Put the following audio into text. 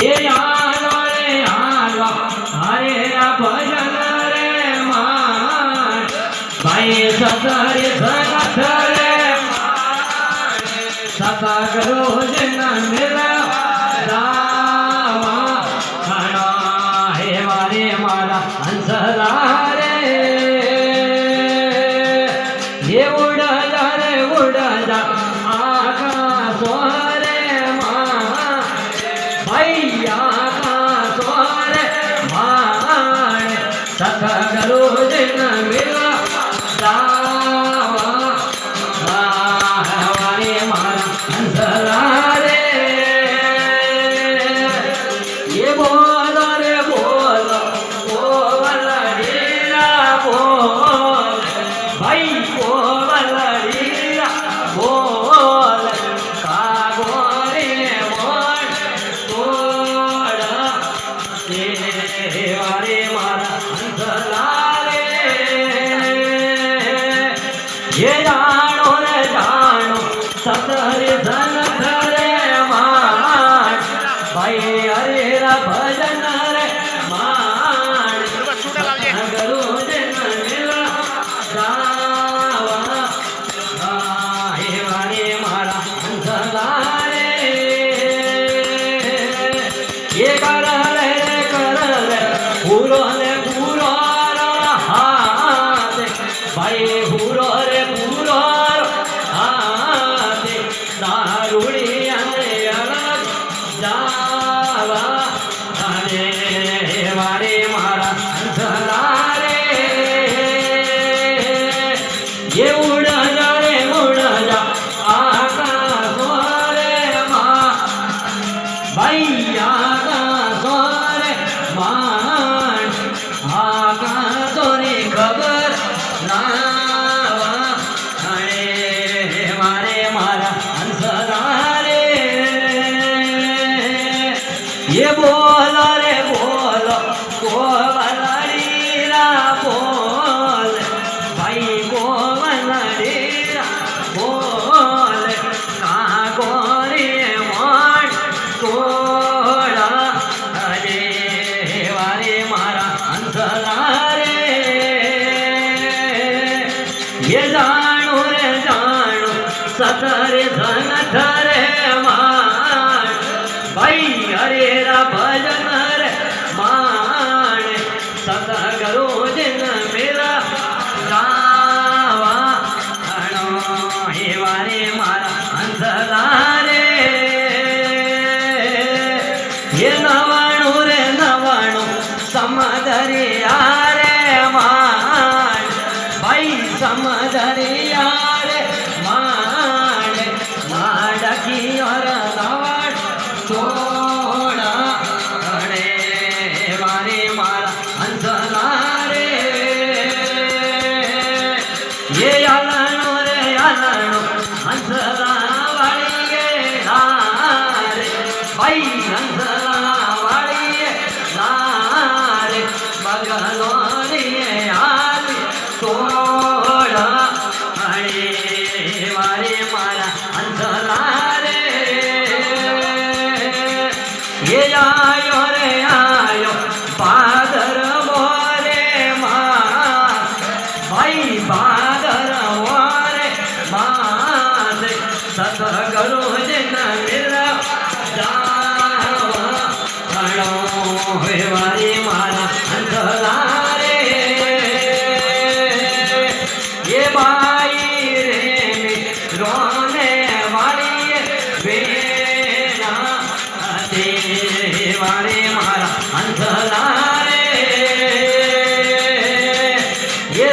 ये आलो रे आलो हरे भजन रे मान भाई सतरे सनत रे सता करो जन मेरा रामा खाना हे वारे मारा हंसला रे ये उड़ा जा आकाश रे मान भैया आकाश रे मान सता करो जन मेरा रामा वारे मारा हंसला रे ये बोलो रे बोलो बोल रीरा बोल भाई बोल रीरा बोल कागो रे मोड़ तोड़ वारे मारा हंसला रे ये जानो रे जानो सतरे धन धरे मान भाई हरे भजन रे मान गुरु जन मिला जावा हे वारे मारा हंसला रे ये कर ले पूरो ने पूरो हाथ भाई पूरो रे पूरो हाथ दारुड़ी अलग जावा हरे वारे मारा हंसला रे ये उड़ा जा आकाश रे मां भाई आकाश रे मान आकाश रे खबर नावा हरे वारे मारा हंसला रे ये बोलो रे बोलो कोवलड़ीरा बोल भाई कोवलड़ीरा बोल कागो रे मोड़ तोड़ा हरे वारे मारा हंसला रे ये जानो रे जानो सतरे धन धरे मान भाई हरे भजन रे मान सदा करो जन मेरा गावा हणो हे वारे मारा हंसला रे ये नवाणो रे नवाणो समदरिया रे मान भाई समदरिया रे मान माडकी और नवाण तोड़ा हरे वारे मारा हंसला रे ये आलानो रे आलानो हंसला वाड़िए लारे भाई हंसला वाड़िए लारे बगलो रे यार तोड़ा हरे वारे मारा हंसला रे ये आयो रे आयो बादर मोरे मान भाई बादर मोरे मान सतगुरु जन मिला जावा हणो हे वारे मारा हंसला रे ये बाई रे रोने वाली बेना वारे मारा हंसला रे ये